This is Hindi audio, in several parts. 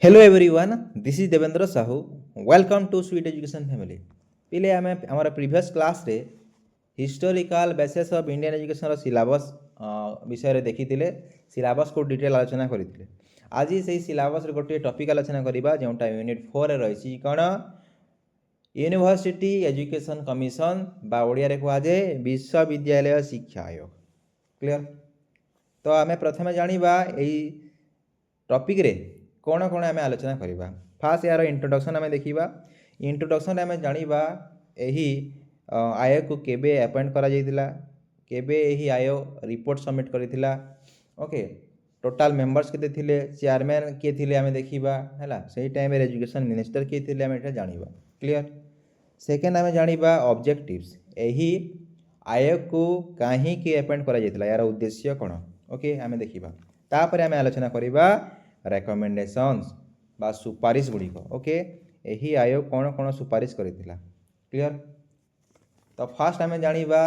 Hello everyone, this is Devendra Sahu. Welcome to Sweet Education Family. पिले आम आम प्रिवियस क्लास रे historical basis of Indian education syllabus विषय देखी सिलेबस को डिटेल आलोचना करते आज से सिलेबस गोटे टॉपिक आलोचना करवा जोटा यूनिट 4 रही कौन यूनिवर्सिटी एजुकेशन कमिशन बा ओडिया रे कह जाए विश्वविद्यालय शिक्षा आयोग। क्लियर। तो आम प्रथम जानिबा एई टॉपिक रे कौन कौन आम आलोचना करवा। फास्ट यार इंट्रोडक्शन आम देखा। इंट्रोडक्शन आम जानिबा एही आयोग को केबे अपॉइंट करा जाइतिला, केबे एही आयोग रिपोर्ट सबमिट करितिला। ओके, टोटाल मेंबर्स केते थिले, चेयरमैन के थिले आम देखा है से टाइम एजुकेशन मिनिस्टर के थिले आम एटा जानिबा। क्लियर। सेकेंड आम जानिबा ऑब्जेक्टिव्स, एही आयोग को काहे के अपॉइंट करा जाइतिला, यार उद्देश्य कौन। ओके, आम देखा। तापर आम आलोचना करवा रेकमेंडेशंस बा सुपारिश गुड़िक। ओके, यही आयोग कौन कौन सुपारिश करथिला। क्लियर। तो फास्ट आम जानिबा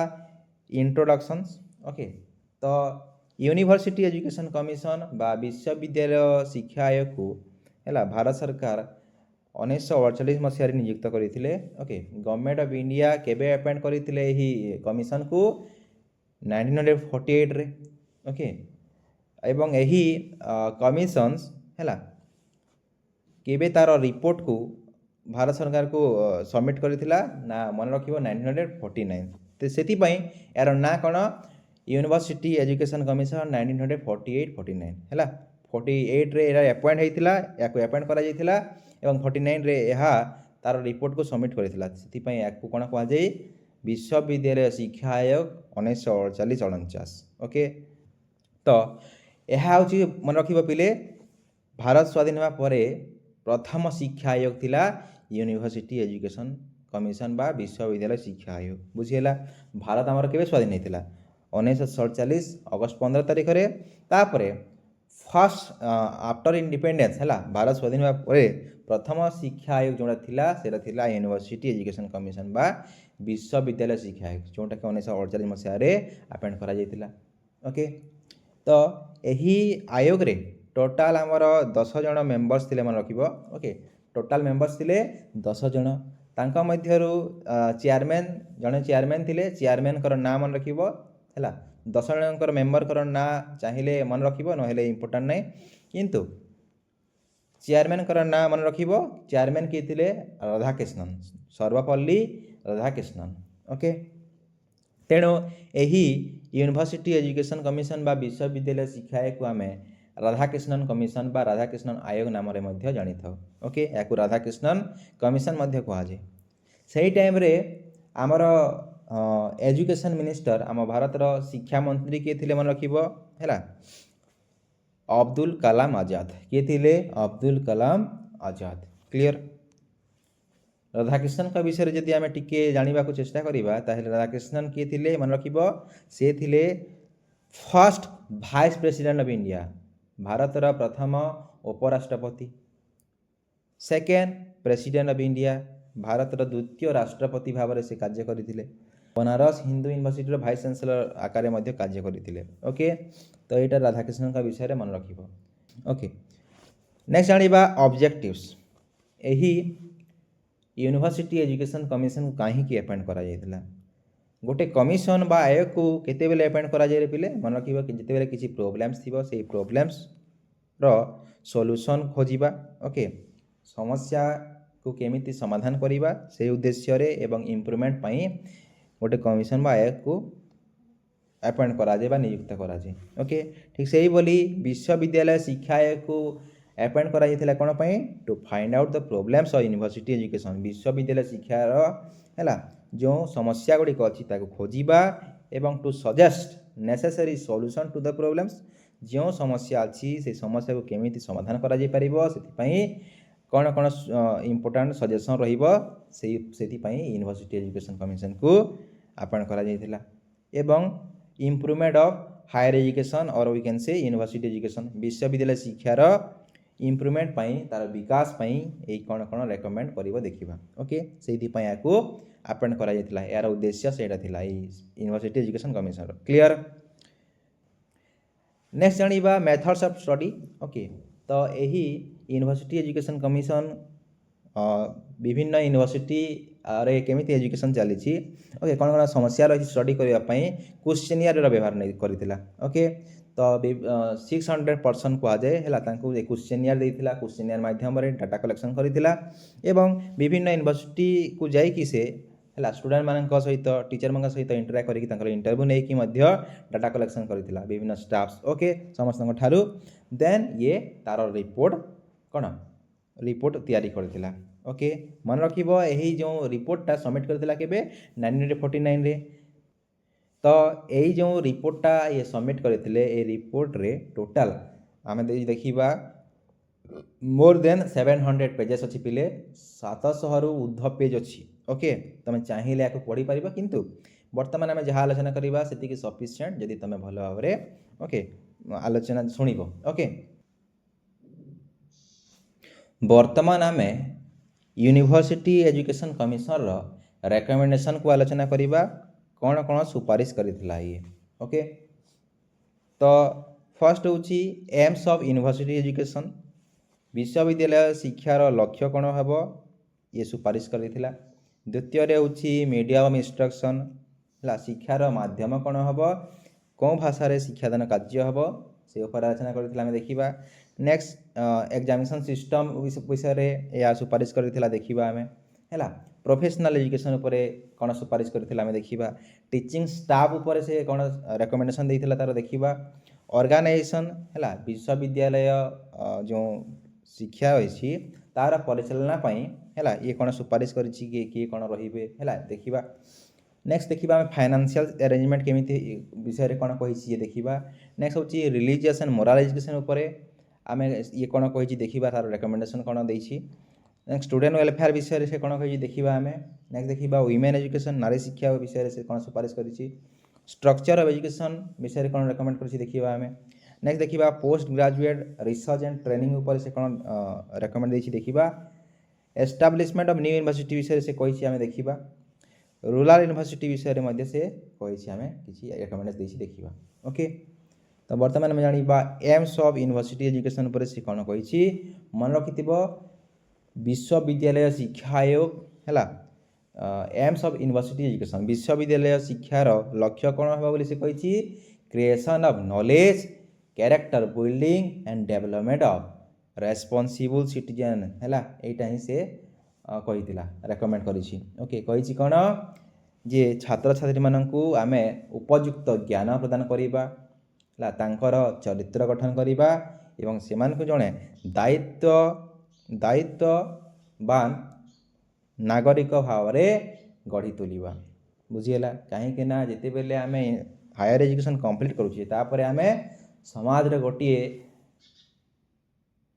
इंट्रोडक्शंस। ओके, तो यूनिवर्सिटी एजुकेशन कमिशन बा विश्वविद्यालय शिक्षा आयोग को है भारत सरकार 1948 मसीह नियुक्त करते। ओके, गवर्नमेंट ऑफ इंडिया केबे अपॉइंट करते यही कमिशन को 1948 रे। ओके, एवं यही कमिशन्स है केबे तार रिपोर्ट को भारत सरकार को सबमिट करथिला ना मन रखिबो 1949। तो से यार ना कौन यूनिवर्सिटी एजुकेशन कमिशन 1948-49 है। 48 रे एरा अपॉइंट होइतिला, याको अपॉइंट करा जाइतिला एवं 49 रे यहा तार रिपोर्ट को सबमिट करथिला। से याको कौन कह जाए विश्वविद्यालय शिक्षा आयोग 1948-49। ओके, तो यह हूँ मन रख पिले भारत स्वाधीन होगा प्रथम शिक्षा आयोग थिला यूनिवर्सिटी एजुकेशन कमिशन बा विश्वविद्यालय शिक्षा आयोग। बुझीगला। भारत आमर केबे स्वाधीन होता 1947 अगस्त 15 तारिख रे। तापरे फर्स्ट आफ्टर इंडिपेंडेंस है भारत स्वाधीन होगा प्रथम शिक्षा आयोग जोड़ा थिला सेटा थिला यूनिवर्सिटी एजुकेशन कमिशन बा विश्वविद्यालय शिक्षा आयोग जोटा कि 1948 मसीह अपॉइंट करा जाइतिला। ओके, तो यही आयोग रे टोटाल आमर 10 जन मेंबर्स थिले मन रखिबो। ओके, टोटाल मेंबर्स थिले 10 जन। तांका मध्यरु चेयरमैन जने चेयरमैन थिले, चेयरमैन कर ना मन रखिबो हैला। 10 जनकर मेंबर कर ना चाहिए मन रखिबो, नहेले इंपोर्टेंट नहीं, किंतु चेयरमैन कर ना मन रखिबो। चेयरमैन के थिले राधाकृष्णन, सर्वपल्ली राधाकृष्णन। ओके, तेणु यही यूनिवर्सिटी एजुकेशन कमिशन बा विश्वविद्यालय शिक्षा आयोग को आम राधाकृष्णन कमिशन बा राधाकृष्णन आयोग नाम रे जानी था। ओके, या राधाकृष्णन कमिशन कह जाए। से टाइम रे आमर एजुकेशन मिनिस्टर आम भारत शिक्षा मंत्री किए थिले मन रखिबो हैला अब्दुल कलाम आजाद। किए थिले अब्दुल कलाम आजाद। क्लियर। राधाकृष्णन का विषय जदि आम टिके जानिबा को चेष्टा करिबा ताहेले राधाकृष्णन किए थिले मन रखिबो से थिले first vice president of India, भारतर प्रथम उपराष्ट्रपति। सेकेंड प्रेसिडेंट ऑफ इंडिया, भारतर द्वितीय राष्ट्रपति भाव से कार्य करथिले। Banaras Hindu university vice chancellor आकार में कार्य करथिले। ओके, तो यहाँ राधाकृष्णन का विषय मन रखिबो। ओके, नेक्स्ट जानिबा ऑब्जेक्टिव्स। यही यूनिवर्सिटी एजुकेशन कमिशन कहीं अपॉइंट करा जाइतिला। गोटे कमिशन बा आयोग को केते बेले अपॉइंट करा जाए पिले मन रखिबो कि जेते बेले किछि प्रॉब्लम्स थिबो से प्रॉब्लम्स रो सॉल्यूशन खोजिबा। ओके, समस्या को केमिति समाधान करिबा से उद्देश्य रे एवं इंप्रूवमेंट पई गोटे कमिशन बा आयोग को अपॉइंट करा जाए बा नियुक्त करा जाए। ओके, ठीक से ही बोली विश्वविद्यालय शिक्षा आयोग को अपॉइंट करा जाइतिला कोन पई to find out the problems of university education. विश्वविद्यालय शिक्षार है जो समस्या गुड़िक अच्छी खोजा एवं to suggest necessary solution to the problems. जो समस्या अच्छी से समस्या को केमिति समाधान करा जाय परिबो सेति कौन कौन इम्पोर्टेंट सजेसन रहिबो से यूनिवर्सिटी एजुकेशन कमिशन को अपॉइंट करा जाइतिला। एवं इम्प्रूवमेंट ऑफ हायर एजुकेशन और we can say university education विश्वविद्यालय शिक्षार इम्प्रूवमेंट पाई तार विकास पाई यही कौन कौन रेकमेंड करिबो देखिबा। ओके, सेति पई याको अपॉइंट करा जाइतिला। यार उद्देश्य सेटा थिला university education commission. Clear. Next जानिबा मेथड्स ऑफ स्टडी। ओके, तो यही यूनिवर्सिटी एजुकेशन कमिशन विभिन्न यूनिवर्सिटी रे केमिति एजुकेशन चली ओके कौन कौन समस्या रही स्टडी करने क्वेश्चनियर व्यवहार नहीं करथिला ओके तो 600 कह जाए है क्वेश्चनियर देइथिला क्वेश्चनियर माध्यम डाटा कलेक्शन करथिला एवं विभिन्न यूनिवर्सिटी को जाइकी से है स्टूडेंट मान सहित टीचर मान सहित इंटराक्ट करके इंटरव्यू नहीं कि डाटा कलेक्शन करथिला विभिन्न स्टाफ्स ओके समस्त ठारू देन ये तार रिपोर्ट कौन रिपोर्ट तैयारी करथिला ओके मन रखिबो एही जो रिपोर्टटा सबमिट करथिला केबे 1949 रे तो यही जो रिपोर्टटा ये सबमिट करथिले ए रिपोर्ट रे टोटल आमे देखिबा मोर देन 700 पेजेस अच्छी पिले 700 रु ऊर्ध्व पेज अच्छी ओके तुम चाहिए या पढ़ी पार किंतु वर्तमान आम जहाँ आलोचना करवा से सफिशिएंट जदि तुम भल भाव ओके आलोचना शुणव ओके वर्तमान आम यूनिवर्सिटी एजुकेशन कमिशन रेकमेंडेशन को आलोचना करवा कौन कौन सुपारिश करथिला ये ओके तो फर्स्ट होची एम्स ऑफ यूनिवर्सिटी एजुकेशन विश्वविद्यालय शिक्षार लक्ष्य कौन हम ये सुपारिश करथिला द्वितीय होची मीडिया ऑफ इंस्ट्रक्शन है शिक्षार माध्यम कौन हम कौ भाषा शिक्षादान कार्य हम से उपर आलोचना करथिला देखा नेक्स्ट एग्जामिनेशन सिस्टम विषय या सुपारिश करथिला देखिबा आमे हैला प्रोफेशनल एजुकेशन उपरे कौन सुपारिश करथिला आमे देखिबा टीचिंग स्टाफ उपरे से कौन रेकमेंडेशन देथिला तार देखिबा ऑर्गेनाइजेशन हैला विश्वविद्यालय जो शिक्षा होइछि तार परिचालना पई हैला ये कौन सुपारिश करिछि कि कौन रहिबे हैला देखिबा नेक्स्ट देखिबा आमे फाइनेंशियल अरेंजमेंट केमिति विषय रे कौन कहिछि ये देखिबा नेक्स्ट होछि रिलीजियस एंड मोरल एजुकेशन उपरे आमे ये कौन कहिछि देखिबा तार रेकमेंडेशन कौन देछि नेक्स्ट स्टूडेंट वेलफेयर विषय से कौन कहिछि देखिबा आमे नेक्स्ट देखिबा वुमेन एजुकेशन नारी शिक्षा विषय से कौन सुपारिश करिछि स्ट्रक्चर ऑफ एजुकेशन विषय रे कौन रेकमेंड करिछि देखिबा आमे नेक्स्ट देखिबा post graduate research and training ऊपर से कौन रेकमेंड देछि देखिबा एस्टाब्लिशमेंट ऑफ न्यू यूनिवर्सिटी विषय से कहिछि आमे देखिबा रूरल यूनिवर्सिटी विषय रे मध्य से कहिछि आमे किछि रेकमेंड देछि देखिबा ओके तो वर्तमान में जानिबा एम्स ऑफ यूनिवर्सिटी एजुकेशन पर से कौन कहिछि मन रखिथिबो विश्वविद्यालय शिक्षा आयोग है एम्स ऑफ यूनिवर्सिटी एजुकेशन विश्वविद्यालय शिक्षार लक्ष्य कौन हम बोली से कहिछि creation of knowledge character building and development of responsible citizen है एटा ही से कहिथिला रेकमेंड करिछि ओके कहिछि कौन जे छात्र छात्री माननकु आमे उपयुक्त ज्ञान प्रदान करिबा ला तांकर चरित्र गठन करिबा एवं सेमानकु जणे दायित्ववान नागरिक भाव गढ़ी तुलिबा बुझीगला कहीं ना जिते बेले आम हायर एजुकेशन कंप्लीट करुचे तापर आम समाज रे गोटे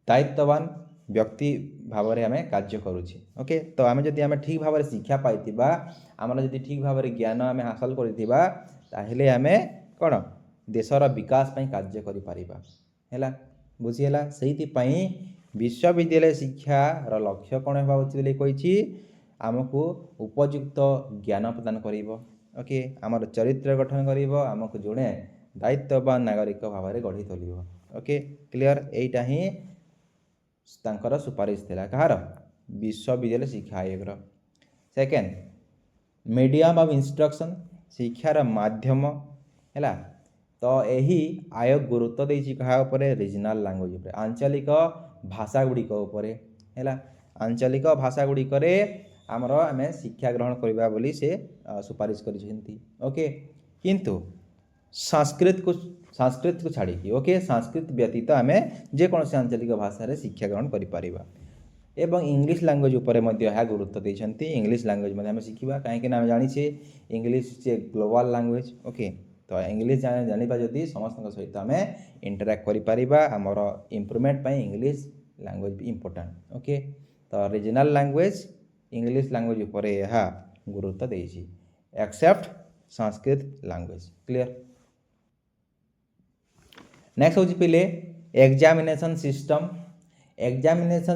दायित्ववान व्यक्ति भाव आम कार्य करुचे ओके तो आम जदि आम ठीक भाव शिक्षा पाई आमर जदि ठीक भाव ज्ञान आम हासिल करथिबा ताहेले आम कौन देशर विकास पई कार्य करि परिबा हैला बुझीगला सेहिति पई विश्वविद्यालय शिक्षार लक्ष्य कौन होगा उचित कही आमको उपयुक्त ज्ञान प्रदान करिवो ओके आमर चरित्र गठन करिवो आमको जोड़े दायित्ववान नागरिक भाव में गढ़ी तोलिवो ओके क्लियर एटा ही तांकर सुपारिश थिला कहार विश्वविद्यालय शिक्षा आयोग सेकेंड मीडियम ऑफ इंस्ट्रक्शन शिक्षार माध्यम है तो यही आयोग गुरुत्व देछि कहा उपरे रीजनल लैंग्वेज उपरे आंचलिक भाषा गुड़िक उपरे है आंचलिक भाषा गुड़िक आमर आम शिक्षा ग्रहण करवा बोली से सुपारिश करिसेंती ओके किंतु संस्कृत को छाड़ी ओके संस्कृत व्यतीत आम जेकोसी आंचलिक भाषा रे शिक्षा ग्रहण करि परिबा एवं इंग्लिश लैंग्वेज उपरे मध्य यह गुरुत्व देछंती इंग्लिश लैंग्वेज आम शिखा कहीं ना जानिछे इंग्लिश जे ग्लोबल लैंग्वेज ओके तो इंग्लिश जानिबा जदि समस्त सहित आम इंटराक्ट करि परिबा हमर इम्प्रूवमेंट पई इंग्लिश लैंग्वेज भी इम्पोर्टेंट ओके तो रीजनल लैंग्वेज इंग्लिश लैंग्वेज उपरे यह गुरुत्व देछि except Sanskrit language clear next होछि पहिले एग्जामिनेशन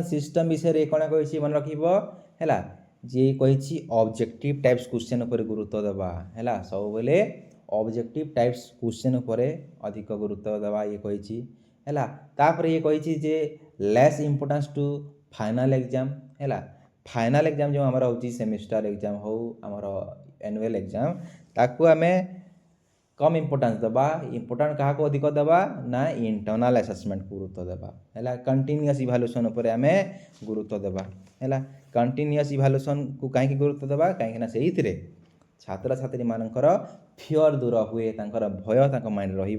सिस्टम विषय रे कोन कहिछि मन रखिबो हैला जे कहिछि ऑब्जेक्टिव टाइप्स क्वेश्चन ऊपर गुरुत्व देबा हैला सब बेले ऑब्जेक्टिव टाइप्स क्वेश्चन ऊपर अधिक गुरुत्व देबा ये कहिछि हैला तापर ये कहिछि जे less importance to final exam है। फाइनल एग्जाम जो आमर हो सेमिस्टर एग्जाम हो आमर एनुअल एग्जाम ताकू आम कम इंपोर्टेंस देवा। इंपोर्टेंट क्या अधिक देवा ना इंटरनल असेसमेंट को गुरुत्व देवा है। कंटिन्यूअस इवैल्यूएशन उपर आम गुरुत्व देवा है। कंटिन्यूअस इवैल्यूएशन को कहीं गुरुत्व देवा कहीं से छात्र छात्री मानकर फियर दूर हुए भय तक माइंड रही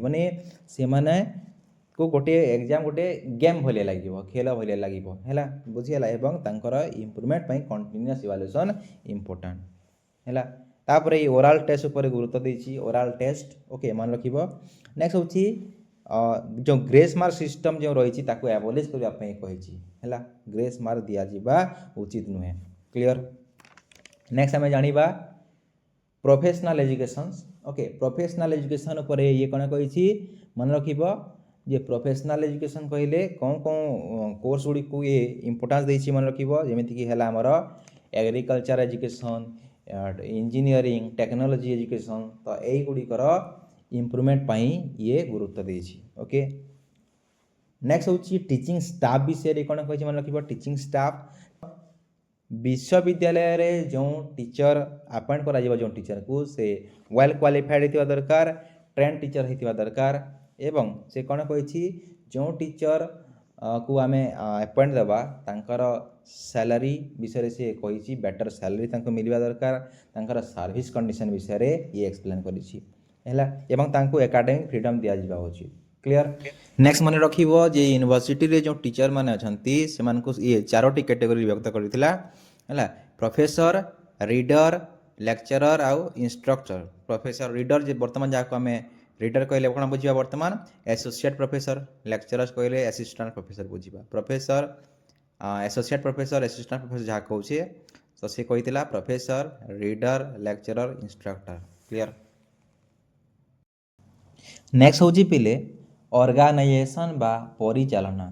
से माने को गोटे एग्जाम गोटे गेम भलिया लगे खेल भलिया लगे है बुझीगला। इम्प्रूवमेंट कंटिन्यूअस इवैल्यूएशन इंपोर्टेंट है। तापर ये ओराल टेस्ट उपर गुरुत्व देछि ओराल टेस्ट ओके मन रखिबो। नेक्स्ट होछि जो ग्रेस मार्क सिस्टम जो रही ताकू एबोलिश करबा पई कहिछि है। ग्रेस मार्क दिया जिबा उचित नुहे क्लियर। नेक्स्ट आम जानिबा professional education okay professional education उपर ये कौन कही मन रखिबो जे प्रोफेशनल एजुकेशन कहले कौन कौन कोर्स गुड़ी को ये इंपोर्टेंस देछि मन रखिबो जेमिति कि हैला हमर agriculture education engineering technology education तो यही गुड़िकर इम्प्रूवमेंट पाई ये गुरुत्व देछि ओके। नेक्स्ट होछि टीचिंग स्टाफ विषय कौन कही मन रखिबो टीचिंग स्टाफ विश्वविद्यालय रे जो टीचर अपॉइंट करा जिवो जो टीचर को से वेल क्वालिफाइड होतिबा दरकार ट्रेन टीचर होतिबा दरकार एवं से कौन कही जो टीचर को आम अपॉइंट देवा तांकर सैलरी विषय से कही बेटर सैलरी तांको मिलवा दरकार तांकर सर्विस कंडीशन विषय रे ये एक्सप्लेन करिछि हैला एवं तांको एकेडमिक फ्रीडम दिया जिबा उचित क्लियर। नेक्स्ट मन रखिबो जे यूनिवर्सिटी रे जो टीचर माने अछंती सेमान को ये चारोटी कैटेगरी विभक्त करथिला हैला प्रोफेसर रीडर लेक्चरर आउ इंस्ट्रक्टर। प्रोफेसर रीडर जे वर्तमान जाको हमें रीडर कहले कौन बुझा वर्तमान एसोसिएट प्रोफेसर लेक्चरर्स कहले असिस्टेंट प्रोफेसर बुझा professor associate professor assistant professor जहाँ कहूँ तो सी कही professor reader lecturer instructor clear. Next हूँ पिले ऑर्गेनाइजेशन बा परिचालना।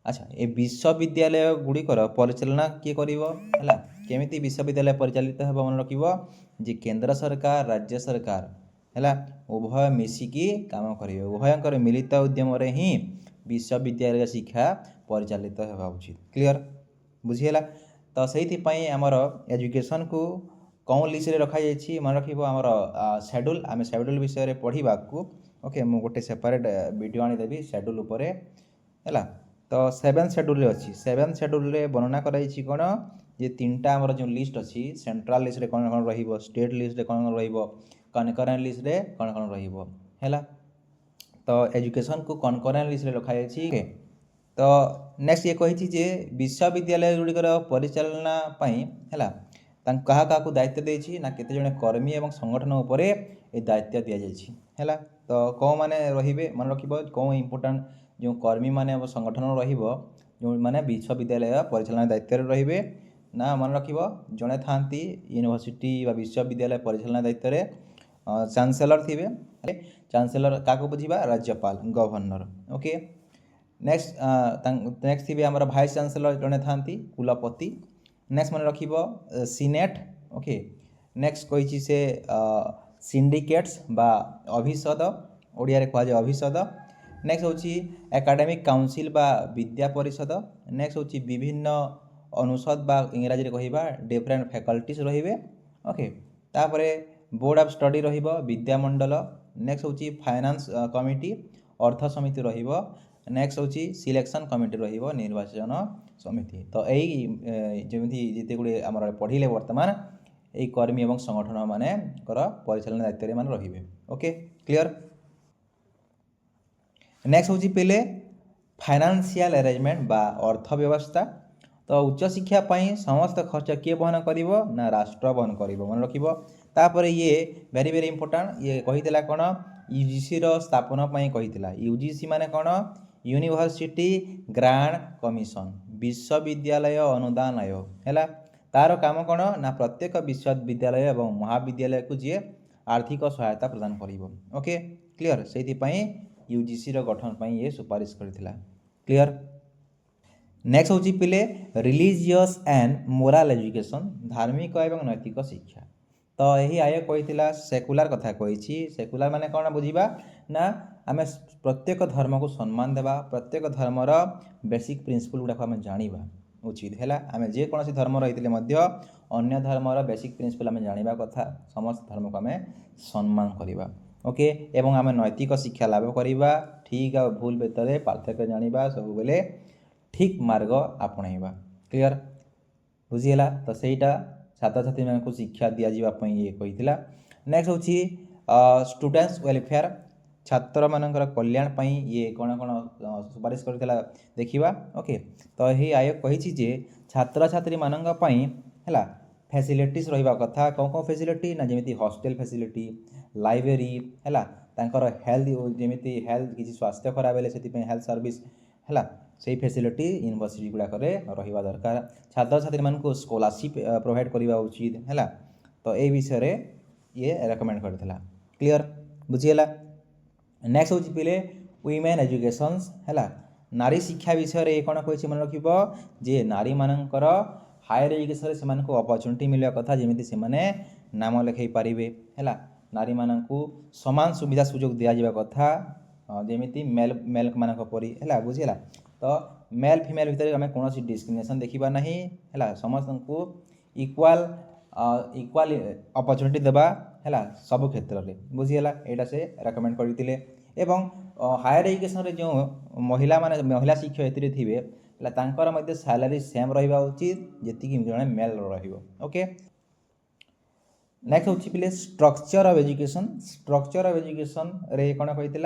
अच्छा ये विश्वविद्यालय गुड़िकर परिचालना किए करा केमिति विश्वविद्यालय परिचालित है मन रखिबो जे केंद्र सरकार राज्य सरकार है उभय मिसिकी काम करेंगे उभयंकर मिलित उद्यम ही विश्वविद्यालय शिक्षा परिचालित होगा उचित क्लियर बुझीगला। तो से आमर एजुकेशन को कौन लिस्ट रे रखा जाइए मन रखिबो आमर शेड्यूल आम शेड्यूल विषय रे पढ़ा को ओके मु गोटे सेपरेट वीडियो आनीदेवी शेड्यूल उपर है। तो 7 शेड्यूल रे अच्छी 7 शेड्यूल रे वर्णना कराई कौन ये 3टा आमर जो लिस्ट अच्छी सेंट्रल लिस्ट रे कौन कौन रहिबो स्टेट लिस्ट रे कौन कौन रहिबो कनकरेंट लिस्ट रे कौन कौन रहिबो हैला। तो एजुकेशन को कनकरेंट लिस्ट रे रखा जाइए। तो नेक्स्ट ये कही जे विश्वविद्यालय गुड़िकर परिचालना पाई है क्या क्या दायित्व देछि ना केते जने कर्मी एवं संगठन उपर ये दायित्व दि जाइछि हैला। तो कौ माने रहिबे मन रखिबो कौ इंपोर्टेंट जो कर्मी माने संगठन रहिबो जो माने विश्वविद्यालय परिचालना दायित्व रहिबे ना मन रखिबो जने थांती यूनिवर्सिटी बा विश्वविद्यालय परिचालना दायित्व रे चांसेलर थिबे चांसेलर का बुझीबा राज्यपाल गवर्नर ओके। नेक्स्ट थी आमर भाइस चांसेलर जड़े था कुलपति। नेक्स्ट मन रखिबो सीनेट ओके। नेक्स्ट कही से सिंडिकेट्स बा अभिषद ओडिया रे कहा जाए अभिषद। नेक्स्ट होची एकेडमिक काउंसिल बा विद्या परिषद। नेक्स्ट होची विभिन्न अनुषद बा इंग्राजी रे कहिबा डिफरेंट फैकल्टीज रहिबे ओके। तापरे बोर्ड ऑफ स्टडी रहिबो विद्यामंडल। नेक्स्ट होची फाइनेंस कमिटी अर्थ समिति रहिबो। नेक्स्ट होची सिलेक्शन कमिटी रहिबो निर्वाचन समिति। तो यही जमी जिते गुड़े आम पढ़ले वर्तमान यही कर्मी एवं संगठन माने परिचालन दायित्व मान रहिबे ओके क्लियर। नेक्स्ट होची पहले फाइनेंशियल अरेंजमेंट बा अर्थ व्यवस्था। तो उच्च शिक्षा पाई समस्त खर्च किए बहन करिवो ना राष्ट्र बहन करिवो मन रखिबो। तापर ये वेरी वेरी इंपोर्टेंट ये कहितला कोन यूजीसी रो स्थापना पाई कहितला। यूजीसी माने कोन यूनिवर्सिटी ग्रांट कमिशन विश्वविद्यालय अनुदान आयोग हैला। तार काम कोन ना प्रत्येक विश्वविद्यालय एवं महाविद्यालय को जी आर्थिक सहायता प्रदान करिवो ओके क्लियर। सेति पाई यूजीसी रो गठन पाई ये सुपारिश करथिला क्लियर। नेक्स्ट होची पिले रिलीजियस एंड मोराल एजुकेशन धार्मिक एवं नैतिक शिक्षा। तो यही आयोग कही सेकुलार कथा कही सेकुलार माने कौन बुझा ना आम प्रत्येक धर्म को सम्मान देवा प्रत्येक धर्मर बेसिक प्रिंसिपल गुड़ाक आम जाना उचित है आम जेकोसी धर्म रही अन्य धर्मर बेसिक प्रिंसिपल आम जाना कथा समस्त धर्म को आम सम्मान करवा ओके एवं आम नैतिक शिक्षा लाभ करवा ठीक आ भूल भितर पार्थक्य जाना सब बेले ठीक मार्ग आपणा क्लियर बुझीगला तो सहीटा छात्र छात्री मानक शिक्षा दि जावाई ये कही नेक्स्ट हूँ स्टूडेंट्स वेलफेयर छात्र मानकर कल्याण पाई ये कौन कौन सुपारिश करथिला देखिबा ओके तो यही आयोग कही जे छात्र छात्री मानक पाई हैला फैसिलिटीज रहिबा कथा कौन कौन फैसिलिटी ना जेमिति हॉस्टल फैसिलिटी लाइब्रेरी हैला तांकर हेल्थ जेमिति हेल्थ किसी स्वास्थ्य खराब हेले सेति हेल्थ सर्विस हैला से फैसिलिटी यूनिवर्सिटी गुड़ाक रहिबा दरकार छात्र छात्री मानक स्कॉलरशिप प्रोवाइड करवा उचित हैला तो ए विषय ये रेकमेंड करथिला क्लियर बुझीगला नेक्स्ट हूँ पिले वुमेन एजुकेशन्स है नारी शिक्षा विषय में कौन कही मन रख जे नारी मानकर हायर एजुकेशन से अपॉर्चुनिटी मिलवा कथा जमी से नाम लिखई पारे है नारी मानक समान सुविधा सुजोग दि जावा कथा जमी मेल मेल मान परी है बुझीगला तो मेल फिमेल भितर आम कौन डिस्क्रिमिनेशन देखा ना है समस्त को इक्वाल इक्वाल अपॉर्चुनिटी देवा है सब क्षेत्र में बुझीगला यहाँ से रेकमेंड करते एवं हायर एजुकेशन जो महिला माने महिला शिक्षयित्री थे तांकर सैलरी सेम रहा उचित जी जड़े मेल रोके नेक्स्ट हूँ पिले स्ट्रक्चर ऑफ एजुकेशन रे कौन कही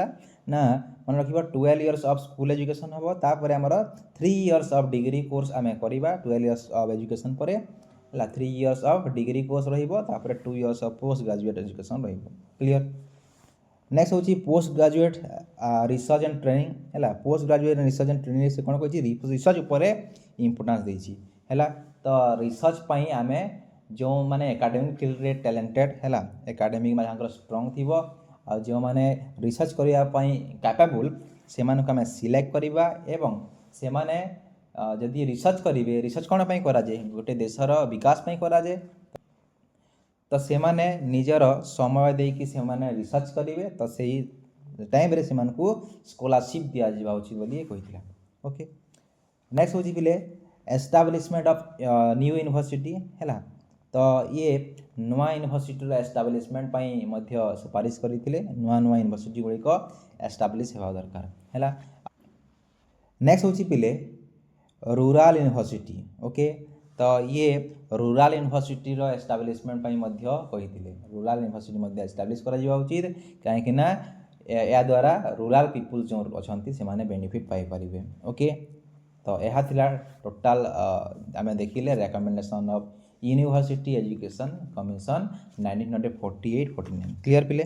ना मन रख 12 इयर्स ऑफ स्कूल एजुकेशन हम तापर आमर 3 इयर्स ऑफ डिग्री कोर्स आम करवा 12 इयर्स ऑफ एजुकेशन पर 3 इयर्स ऑफ डिग्री कोर्स रहा 2 years of post graduate education clear next हूँ post graduate research and training है post graduate research and training से कौन कही रिसर्च उपर इम्पोर्टान्स देती है तो रिसर्च पाई आम जो मैंने एकेडमिक फील्ड रे टैलेंटेड है एकेडमिक में स्ट्रंग थी आ जो मैंने रिसर्च करने कैपेबल से आम सिलेक्ट करवा एवं से माने जदि रिसर्च करेंगे रिसर्च कौन कराए गोटे देशर विकास कराए तो से माने निजर समय देकी से माने रिसर्च करेंगे तो सही टाइम रे से स्कॉलरशिप दि जावा उचित बोली कही ओके नेक्स्ट हूँ पिले एस्टाब्लिशमेंट ऑफ न्यू यूनिवर्सिटी है तो ये नुआ यूनिवर्सिटी एस्टाब्लिशमेंट सुपारिश करते नुआ नुआ यूनिवर्सिटी गुड़िक एस्टाब्लिश होगा दरकार है नेक्स्ट हूँ पिले रूराल यूनिवर्सिटी ओके तो ये रूराल यूनिवर्सिटी एस्टाब्लिशमेंट कही रूराल यूनिवर्सिटी एस्टाब्लिश करा उचित कहीं या द्वारा रूराल पीपुल जो अच्छा से बेनिफिट पाइपर ओके तो यह थिला टोटाल आम देखिले recommendation of university education commission 1948-49 clear पिले।